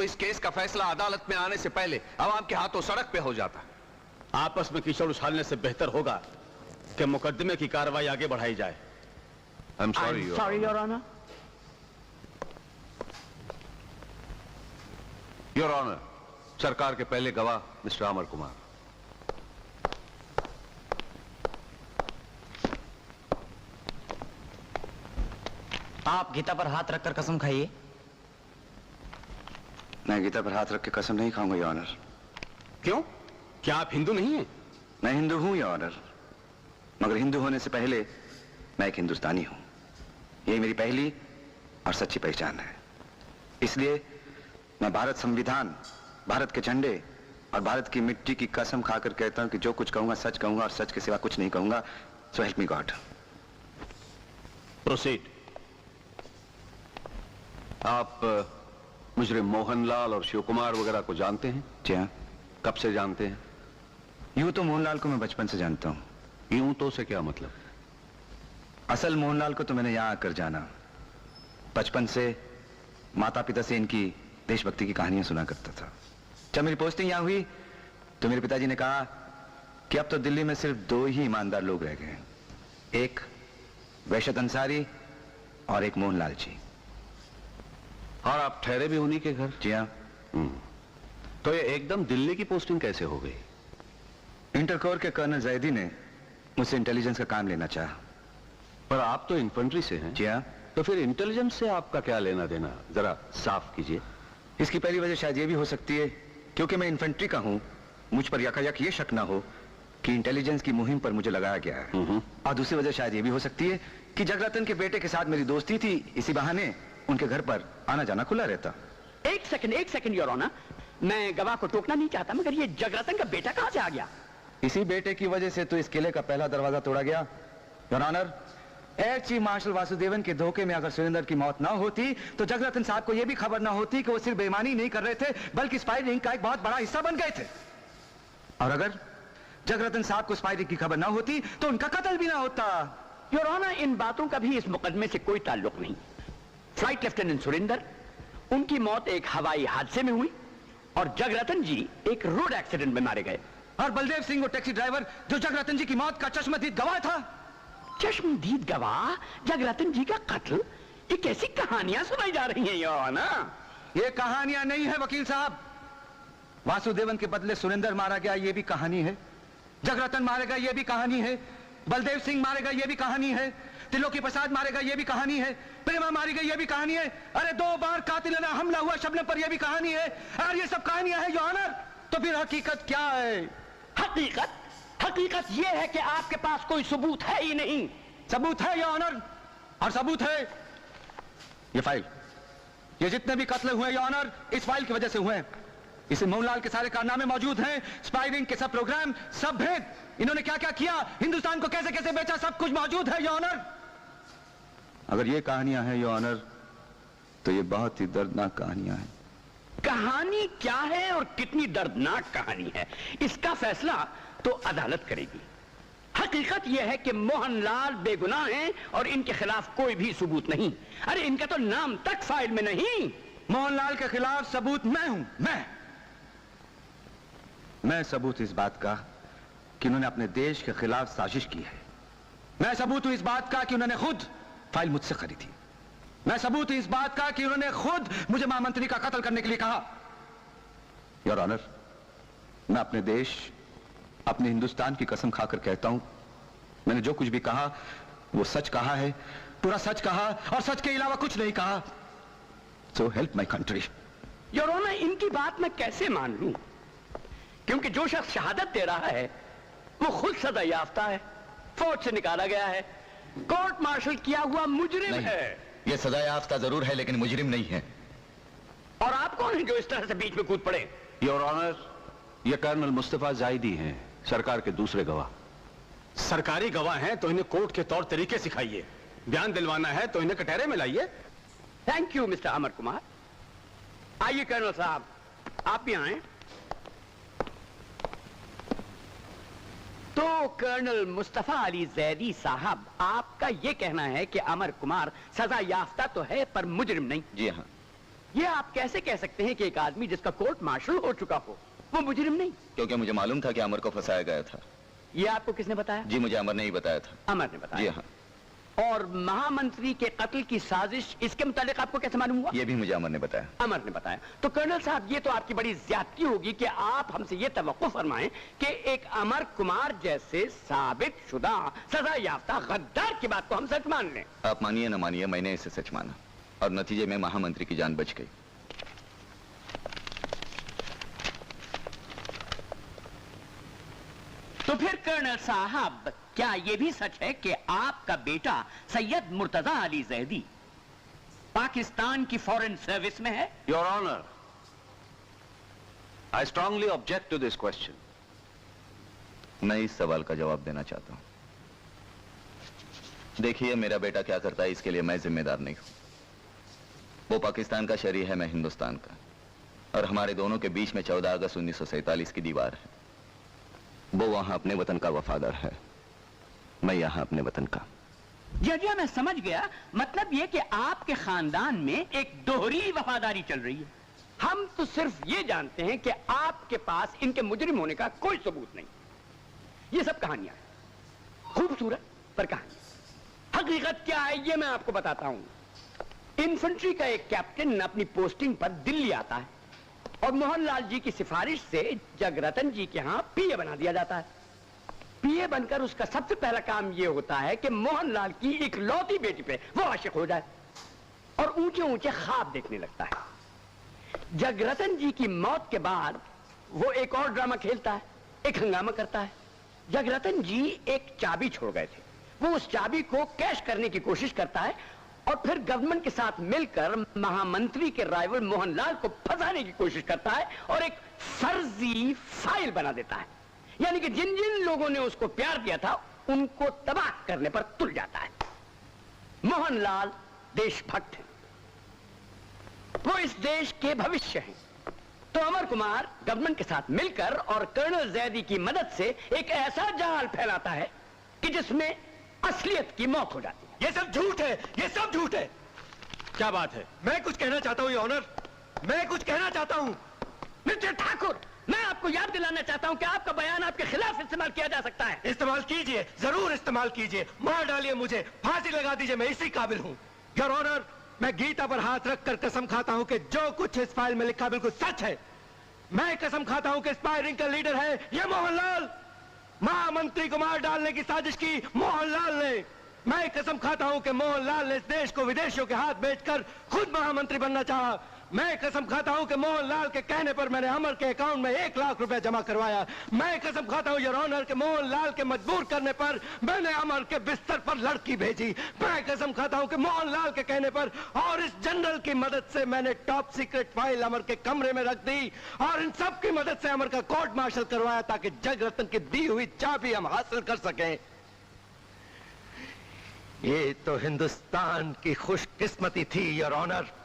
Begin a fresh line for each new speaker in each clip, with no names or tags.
इस केस का फैसला अदालत में आने से पहले अवाम के हाथों सड़क पे हो जाता।
आपस में कीचड़ उछालने से बेहतर होगा कि मुकदमे की कार्रवाई आगे बढ़ाई जाए।
I'm sorry,
Your Honor.
Your Honor, सरकार के पहले गवाह मिस्टर अमर कुमार।
आप गीता पर हाथ रखकर कसम खाइए।
मैं गीता पर हाथ रख के कसम नहीं खाऊंगा, योर ऑनर।
क्यों? क्या आप हिंदू नहीं हैं?
मैं हिंदू हूं, योर ऑनर, मगर हिंदू होने से पहले मैं एक हिंदुस्तानी हूं। यही मेरी पहली और सच्ची पहचान है। इसलिए मैं भारत संविधान, भारत के झंडे और भारत की मिट्टी की कसम खाकर कहता हूं कि जो कुछ कहूंगा सच कहूंगा और सच के सिवा कुछ नहीं कहूंगा। So help me God.
Proceed.
आप मुजरिम मोहनलाल और शिव कुमार वगैरह को जानते हैं?
जी हाँ।
कब से जानते हैं?
यूं तो मोहनलाल को मैं बचपन से जानता हूं।
यूं तो से क्या मतलब?
असल मोहनलाल को तो मैंने यहां आकर जाना। बचपन से माता पिता से इनकी देशभक्ति की कहानियां सुना करता था। जब मेरी पोस्टिंग यहां हुई तो मेरे पिताजी ने कहा कि अब तो दिल्ली में सिर्फ दो ही ईमानदार लोग रह गए, एक वैशत अंसारी और एक मोहनलाल जी।
और आप ठहरे भी उन्हीं के घर?
जी हाँ।
तो ये एकदम दिल्ली की पोस्टिंग कैसे हो गई?
इंटरकोर के कर्नल जैदी ने मुझसे इंटेलिजेंस का काम लेना चाहा।
पर आप तो इन्फेंट्री से हैं।
जी हाँ।
तो फिर इंटेलिजेंस से आपका क्या लेना देना, जरा साफ कीजिए।
इसकी पहली वजह शायद ये भी हो सकती है क्योंकि मैं इन्फेंट्री का हूं, मुझ पर यकायक ये शक ना हो कि इंटेलिजेंस की मुहिम पर मुझे लगाया गया है। और दूसरी वजह शायद ये भी हो सकती है कि जगरतन के बेटे के साथ मेरी दोस्ती थी, इसी बहाने उनके घर पर आना जाना खुला रहता।
एक सेकंड योर ऑनर, मैं गवाह को टोकना नहीं चाहता, मगर ये जगरतन का बेटा कहां से आ गया?
इसी बेटे की वजह से तो इस किले का पहला दरवाजा तोड़ा गया। Your honour, air chief marshal Vasudevan के धोखे में अगर सुरेंद्र की मौत ना होती तो जगरतन साहब को यह भी खबर ना होती कि वो सिर्फ बेईमानी नहीं कर रहे थे बल्कि स्पाई रिंग का एक बहुत बड़ा हिस्सा बन गए थे। और अगर जगरतन साहब को स्पाई रिंग की खबर ना होती तो उनका कत्ल भी ना होता।
योर ऑनर, इन बातों का भी इस मुकदमे से कोई ताल्लुक नहीं। फ्लाइट लेफ्टिनेंट सुरेंद्र, उनकी मौत एक हवाई हादसे में हुई और जगरतन जी एक रोड एक्सीडेंट में मारे गए।
और बलदेव सिंह वो टैक्सी ड्राइवर जो जगरतन जी की मौत का चश्मदीद गवाह था।
चश्मदीद गवाह, जगरतन जी का कत्ल, ये कैसी कहानियां सुनाई जा रही हैं योर ऑनर?
ये कहानियां नहीं है वकील साहब। वासुदेवन के बदले सुरेंद्र मारा गया, ये भी कहानी है। जगरतन मारेगा, ये भी कहानी है। बलदेव सिंह मारेगा, ये भी कहानी है। त्रिलोकी प्रसाद मारेगा, ये भी कहानी है। प्रेमा मारी गई, ये भी कहानी है। अरे 2 बार कातिलाना हमला हुआ शबनम पर, ये भी कहानी है। और ये सब कहानियां हैं योर ऑनर। तो फिर हकीकत क्या है?
हकीकत यह है कि आपके पास कोई सबूत है ही नहीं।
सबूत है योर ऑनर, और सबूत है ये फाइल। ये जितने भी कत्ल हुए योर ऑनर, इस फाइल की वजह से हुए हैं। इसमें मोहनलाल के सारे कारनामे मौजूद हैं, स्पाइरिंग के सब प्रोग्राम, सब भेद, इन्होंने क्या क्या किया, हिंदुस्तान को कैसे कैसे बेचा, सब कुछ मौजूद है योर ऑनर। अगर ये कहानियां हैं योर ऑनर तो ये बहुत ही दर्दनाक कहानियां हैं।
कहानी क्या है और कितनी दर्दनाक कहानी है, इसका फैसला तो अदालत करेगी। हकीकत यह है कि मोहनलाल बेगुनाह हैं और इनके खिलाफ कोई भी सबूत नहीं। अरे इनका तो नाम तक फाइल में नहीं।
मोहनलाल के खिलाफ सबूत मैं हूं। मैं सबूत इस बात का कि उन्होंने अपने देश के खिलाफ साजिश की है। मैं सबूत हूं इस बात का कि उन्होंने खुद फाइल मुझसे खरीदी। मैं सबूत हूं इस बात का कि उन्होंने खुद मुझे महामंत्री का कत्ल करने के लिए कहा। योर ऑनर, मैं अपने देश, अपने हिंदुस्तान की कसम खाकर कहता हूं, मैंने जो कुछ भी कहा वो सच कहा है, पूरा सच कहा और सच के अलावा कुछ नहीं कहा। So help my country.
Your honour, इनकी बात मैं कैसे मान लूं, क्योंकि जो शख्स शहादत दे रहा है वो खुद सजा याफ्ता है, फौज से निकाला गया है, कोर्ट मार्शल किया हुआ मुजरिम है।
ये सजा याफ्ता जरूर है लेकिन मुजरिम नहीं है।
और आप कौन हैं जो इस तरह से बीच में कूद पड़े?
योर ऑनर, ये कर्नल मुस्तफा जायदी हैं, सरकार के दूसरे गवाह।
सरकारी गवाह हैं तो इन्हें कोर्ट के तौर तरीके सिखाइए, बयान दिलवाना है तो इन्हें कटहरे में लाइए।
Thank you mister Amar Kumar. आइए कर्नल साहब, आप भी आए। तो कर्नल मुस्तफा अली जैदी साहब, आपका यह कहना है कि अमर कुमार सजा याफ्ता तो है पर मुजरिम नहीं?
जी हाँ।
ये आप कैसे कह सकते हैं कि एक आदमी जिसका कोर्ट मार्शल हो चुका हो वो मुजरिम नहीं?
क्योंकि मुझे मालूम था कि अमर को फंसाया गया था।
ये आपको किसने बताया?
जी मुझे अमर ने ही बताया था।
अमर ने बताया?
जी हाँ।
और महामंत्री के कत्ल की साजिश, इसके मुतालिक आपको कैसे मालूम हुआ?
ये भी मुझे अमर ने बताया।
अमर ने बताया। तो कर्नल साहब ये तो आपकी बड़ी ज्यादती होगी कि आप हमसे ये तवक्को फरमाएं कि एक अमर कुमार जैसे साबित शुदा सजा याफ्ता गद्दार की बात को हम सच मान लें।
आप मानिए न मानिए, मैंने इसे सच माना और नतीजे में महामंत्री की जान बच गई।
तो फिर कर्नल साहब क्या यह भी सच है कि आपका बेटा सैयद मुर्तजा अली जैदी पाकिस्तान की फॉरेन सर्विस में है?
Your honour, I strongly object to this question.
मैं इस सवाल का जवाब देना चाहता हूं। देखिए, मेरा बेटा क्या करता है इसके लिए मैं जिम्मेदार नहीं हूं। वो पाकिस्तान का शहरी है, मैं हिंदुस्तान का, और हमारे दोनों के बीच में 14 अगस्त 1947 की दीवार है। वो वहां अपने वतन का वफादार है, मैं यहां अपने वतन का।
जी मैं समझ गया। मतलब ये कि आपके खानदान में एक दोहरी वफादारी चल रही है। हम तो सिर्फ ये जानते हैं कि आपके पास इनके मुजरिम होने का कोई सबूत नहीं। ये सब कहानियां हैं, खूबसूरत पर कहानी। हकीकत क्या है ये मैं आपको बताता हूं। इन्फेंट्री का एक कैप्टन अपनी पोस्टिंग पर दिल्ली आता है और मोहनलाल जी की सिफारिश से जगरतन जी के यहां पीए बना दिया जाता है। पीए बनकर उसका सबसे पहला काम यह होता है कि मोहनलाल की इकलौती बेटी पे वो आशिक हो जाए और ऊंचे ऊंचे ख्वाब देखने लगता है। जगरतन जी की मौत के बाद वो एक और ड्रामा खेलता है, एक हंगामा करता है। जगरतन जी एक चाबी छोड़ गए थे, वो उस चाबी को कैश करने की कोशिश करता है और फिर गवर्नमेंट के साथ मिलकर महामंत्री के राइवल मोहनलाल को फंसाने की कोशिश करता है और एक फर्जी फाइल बना देता है। यानी कि जिन जिन लोगों ने उसको प्यार दिया था उनको तबाह करने पर तुल जाता है। मोहनलाल देशभक्त हैं, वो इस देश के भविष्य हैं। तो अमर कुमार गवर्नमेंट के साथ मिलकर और कर्नल जैदी की मदद से एक ऐसा जाल फैलाता है कि जिसमें असलियत की मौत हो जाती है।
ये सब झूठ है, ये सब झूठ है।
क्या बात है?
मैं कुछ कहना चाहता हूँ, ऑनर, मैं कुछ कहना चाहता हूँ।
मिस्टर ठाकुर, मैं आपको याद दिलाना चाहता हूं कि आपका बयान आपके खिलाफ इस्तेमाल किया जा सकता है।
इस्तेमाल कीजिए, जरूर इस्तेमाल कीजिए, मार डालिए मुझे, फांसी लगा दीजिए, मैं इसी काबिल हूँ। योर ऑनर, मैं गीता पर हाथ रखकर कसम खाता हूँ कि जो कुछ इस फाइल में लिखा बिल्कुल सच है। मैं कसम खाता हूँ कि स्पाई का लीडर है ये मोहनलाल। महामंत्री को मार डालने की साजिश की मोहनलाल ने। मैं कसम खाता हूं कि मोहनलाल ने इस देश को विदेशियों के हाथ बेचकर खुद महामंत्री बनना चाहा। मैं कसम खाता हूं कि मोहनलाल के कहने पर मैंने अमर के अकाउंट में 1 लाख रुपए जमा करवाया। मैं कसम खाता हूं योर ऑनर कि मोहनलाल के मजबूर करने पर मैंने अमर के बिस्तर पर लड़की भेजी। मैं कसम खाता हूं कि मोहनलाल के कहने पर और इस जनरल की मदद से मैंने टॉप सीक्रेट फाइल अमर के कमरे में रख दी और इन सब की मदद से अमर का कोर्ट मार्शल करवाया ताकि जगरतन की दी हुई चाबी हम हासिल कर सकें। ये तो हिंदुस्तान की खुशकिस्मती थी योर ऑनर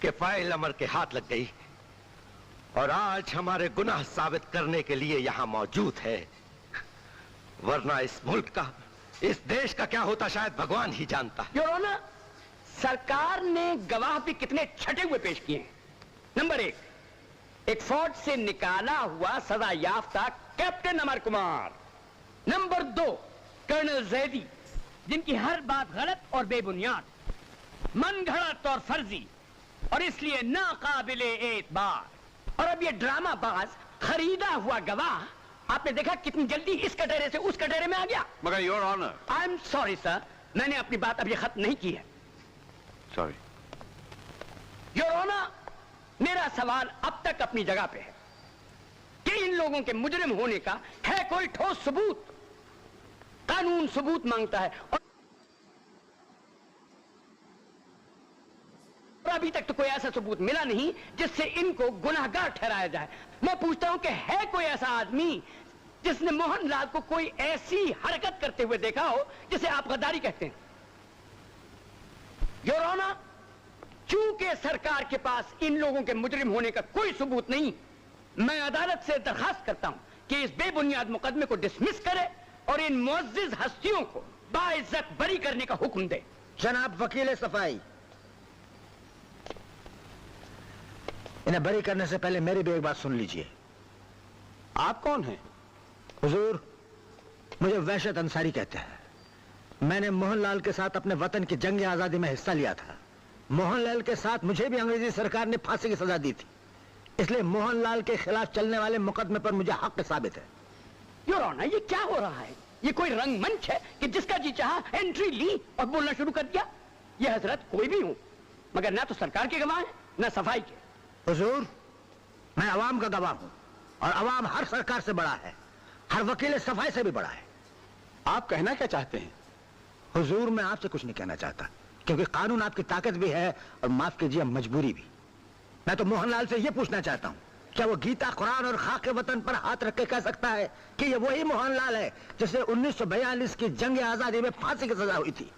कि फाइल अमर के हाथ लग गई और आज हमारे गुनाह साबित करने के लिए यहां मौजूद है। वरना इस मुल्क का, इस देश का क्या होता शायद भगवान ही जानता।
योर ऑनर, सरकार ने गवाह भी कितने छटे हुए पेश किए हैं। नंबर 1, एक फौज से निकाला हुआ सजा याफ्ता captain Amar Kumar. Number 2, colonel Zaidi, जिनकी हर बात गलत और बेबुनियाद, मन घड़त और फर्जी और इसलिए नाकाबिले एतबार। और अब ये ड्रामा बाज खरीदा हुआ गवाह, आपने देखा कितनी जल्दी इस कटहरे से उस कटहरे में आ गया।
मगर your honour,
I am sorry sir, मैंने अपनी बात अभी खत्म नहीं की है।
सॉरी
योर ऑनर, मेरा सवाल अब तक अपनी जगह पे है कि इन लोगों के मुजरिम होने का है कोई ठोस सबूत। कानून सबूत मांगता है और अभी तक तो कोई ऐसा सबूत मिला नहीं जिससे इनको गुनाहगार ठहराया जाए। मैं पूछता हूं कि है कोई ऐसा आदमी जिसने मोहनलाल को कोई ऐसी हरकत करते हुए देखा हो जिसे आप गद्दारी कहते हैं। योर ऑनर, चूंकि सरकार के पास इन लोगों के मुजरिम होने का कोई सबूत नहीं, मैं अदालत से दरखास्त करता हूं कि इस बेबुनियाद मुकदमे को डिसमिस करे और इन मुअज़्ज़िज़ हस्तियों को बाइज्जत बरी करने का हुक्म दे।
जनाब वकील सफाई, इन्हें बरी करने से पहले मेरी भी एक बात सुन लीजिए।
आप कौन हैं?
हुजूर, मुझे वहशत अंसारी कहते हैं। मैंने मोहनलाल के साथ अपने वतन की जंग आजादी में हिस्सा लिया था। मोहनलाल के साथ मुझे भी अंग्रेजी सरकार ने फांसी की सजा दी थी, इसलिए मोहनलाल के खिलाफ चलने वाले मुकदमे पर मुझे हक साबित है।
योर ऑनर, ये क्या हो रहा है? ये कोई रंगमंच है कि जिसका जी चाहा एंट्री ली और बोलना शुरू कर दिया? ये हजरत कोई भी हूं, मगर ना तो सरकार के गवाह है ना सफाई के।
हुजूर, मैं अवाम का गवाह हूं और अवाम हर सरकार से बड़ा है, हर वकील सफाई से भी बड़ा है।
आप कहना क्या चाहते हैं?
हुजूर, मैं आपसे कुछ नहीं कहना चाहता, क्योंकि कानून आपकी ताकत भी है और माफ कीजिए मजबूरी भी। मैं तो मोहनलाल से यह पूछना चाहता हूं, क्या वो गीता, कुरान और खाके वतन पर हाथ रख के कह सकता है कि ये वही मोहनलाल है जिसे 1942 की जंग आजादी में फांसी की सजा हुई थी?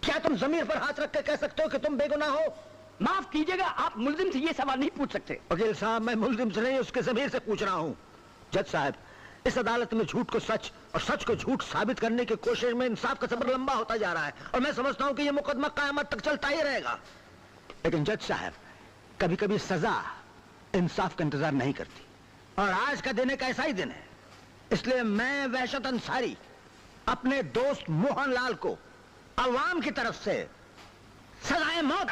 क्या तुम जमीर पर हाथ रख के कह सकते हो कि तुम बेगुनाह हो?
माफ कीजिएगा, आप मुल्जिम से ये सवाल नहीं पूछ सकते।
वकील साहब, मैं मुल्जिम से नहीं, उसके जमीर से पूछ रहा हूं। जज साहब, इस अदालत में झूठ को सच और सच को झूठ साबित करने की कोशिश में इंसाफ का सफर लंबा होता जा रहा है और मैं समझता हूं कि यह मुकदमा कयामत तक चलता ही रहेगा। लेकिन जज साहब, कभी कभी सजा इंसाफ का इंतजार नहीं करती और आज का दिन एक ऐसा ही दिन है। इसलिए मैं वहशत अंसारी अपने दोस्त मोहनलाल को अवाम की तरफ से सजाए मौत